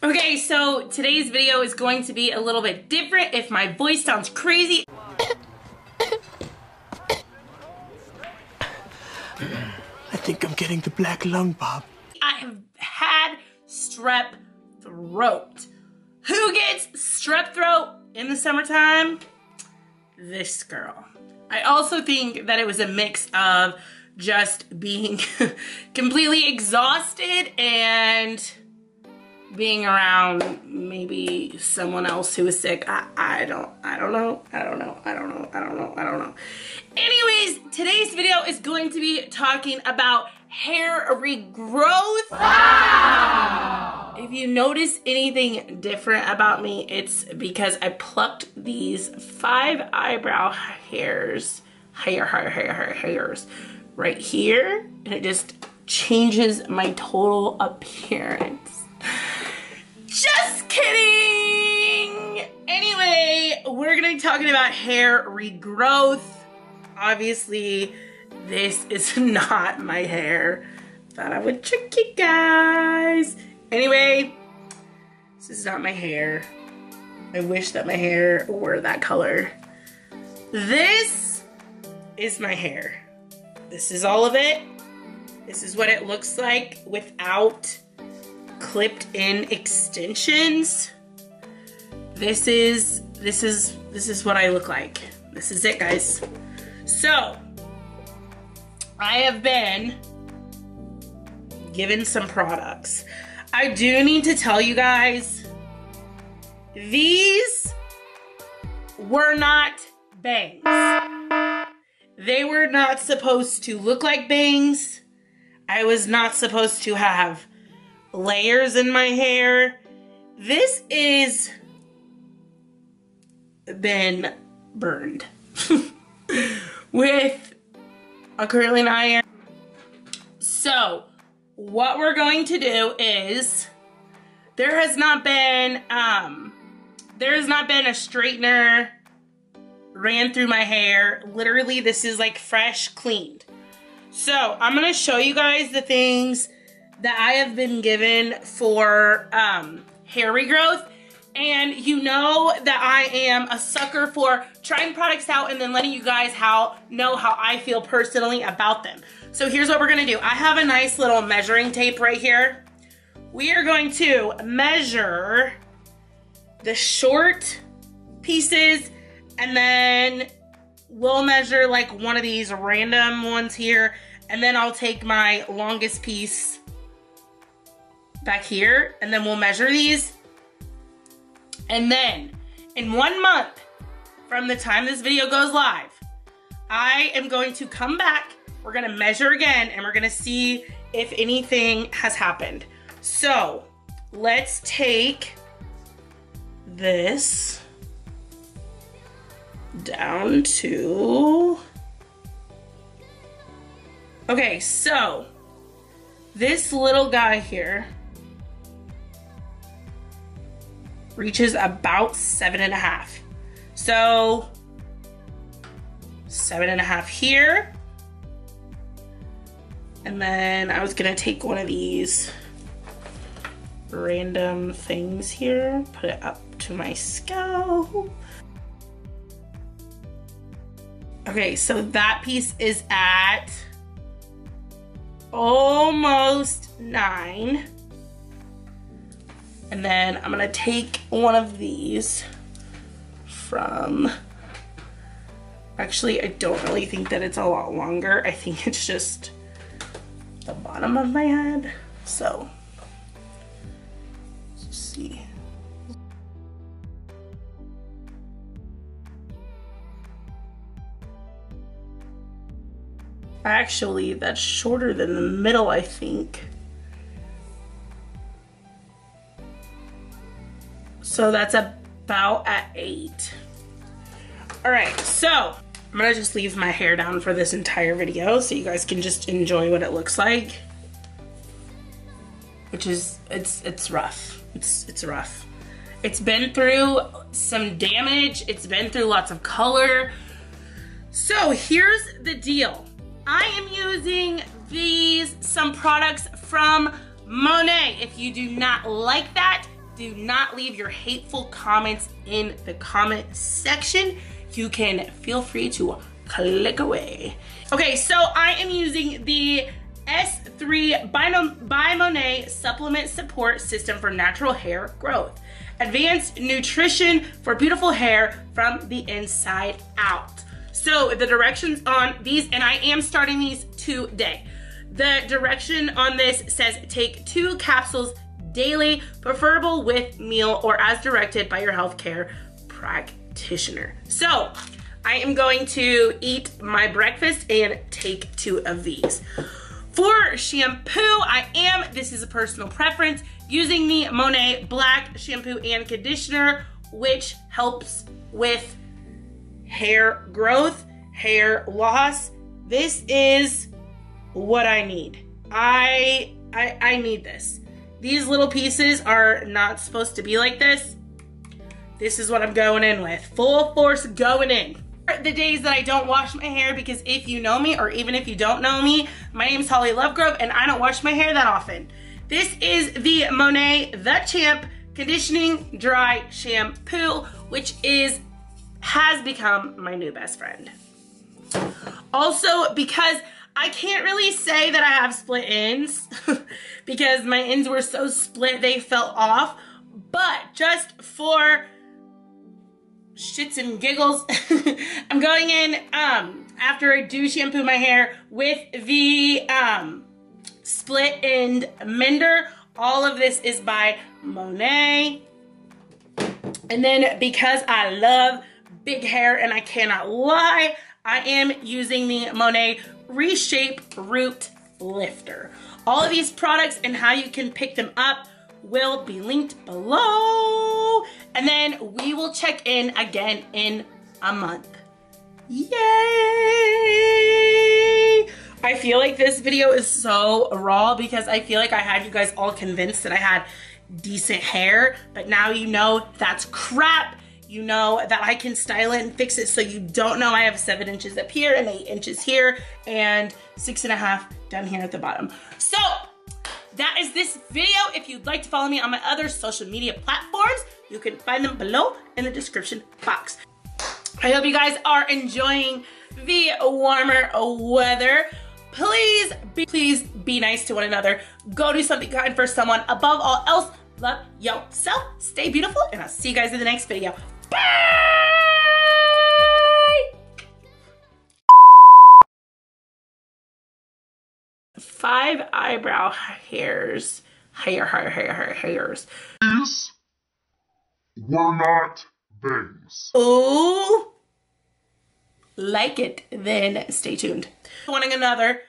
Okay, so today's video is going to be a little bit different. If my voice sounds crazy, I think I'm getting the black lung, Bob. I have had strep throat. Who gets strep throat in the summertime? This girl. I also think that it was a mix of just being completely exhausted and being around maybe someone else who is sick. I don't know. Anyways, today's video is going to be talking about hair regrowth. Wow! If you notice anything different about me, it's because I plucked these 5 eyebrow hairs right here, and it just changes my total appearance. Just kidding! Anyway, we're gonna be talking about hair regrowth. Obviously, this is not my hair. Thought I would trick you guys. Anyway, this is not my hair. I wish that my hair were that color. This is my hair. This is all of it. This is what it looks like without clipped in extensions. This is what I look like. This is it, guys. So I have been given some products. I do need to tell you guys, these were not bangs. They were not supposed to look like bangs. I was not supposed to have layers in my hair. This is been burned with a curling iron. So what we're going to do is, there has not been a straightener ran through my hair. Literally, this is like fresh cleaned. So I'm gonna show you guys the things that I have been given for hair regrowth. And you know that I am a sucker for trying products out and then letting you guys know how I feel personally about them. So here's what we're gonna do. I have a nice little measuring tape right here. We are going to measure the short pieces, and then we'll measure like one of these random ones here, and then I'll take my longest piece back here, and then we'll measure these. And then in 1 month from the time this video goes live, I am going to come back, we're gonna measure again, and we're gonna see if anything has happened. So let's take this down to, okay, so this little guy here reaches about 7.5. So 7.5 here. And then I was gonna take one of these random things here, put it up to my scalp. Okay, so that piece is at almost 9. And then I'm gonna take one of these from, actually I don't really think that it's a lot longer. I think it's just the bottom of my head. So, let's see. Actually, that's shorter than the middle, I think. So that's about at 8. All right, so I'm gonna just leave my hair down for this entire video so you guys can just enjoy what it looks like. Which is, it's rough. It's rough. It's been through some damage. It's been through lots of color. So here's the deal. I am using some products from Monat. If you do not like that, do not leave your hateful comments in the comment section. You can feel free to click away. Okay, so I am using the S3 by Monat Supplement Support System for Natural Hair Growth. Advanced nutrition for beautiful hair from the inside out. So the directions on these, and I am starting these today. The direction on this says take 2 capsules daily, preferable with meal or as directed by your healthcare practitioner. So I am going to eat my breakfast and take 2 of these. For shampoo, this is a personal preference, using the Monat Black Shampoo and Conditioner, which helps with hair growth, hair loss. This is what I need. I need this. These little pieces are not supposed to be like this. This is what I'm going in with. Full force going in. The days that I don't wash my hair, because if you know me, or even if you don't know me, my name's Holly Lovegrove and I don't wash my hair that often. This is the Monat The Champ Conditioning Dry Shampoo, which has become my new best friend. Also, because I can't really say that I have split ends because my ends were so split they fell off, but just for shits and giggles, I'm going in after I do shampoo my hair with the split end mender. All of this is by Monat. And then because I love big hair and I cannot lie, I am using the Monat Reshape Root Lifter. All of these products and how you can pick them up will be linked below. And then we will check in again in a month. Yay! I feel like this video is so raw because I feel like I had you guys all convinced that I had decent hair, but now you know that's crap. You know that I can style it and fix it so you don't know I have 7 inches up here and 8 inches here and 6.5 down here at the bottom. So that is this video. If you'd like to follow me on my other social media platforms, you can find them below in the description box. I hope you guys are enjoying the warmer weather. Please be nice to one another. Go do something kind for someone. Above all else, love yourself. Stay beautiful, and I'll see you guys in the next video. Bye! 5 eyebrow hairs. Hairs. These were not bangs. Ooh. Like it, then stay tuned. One another.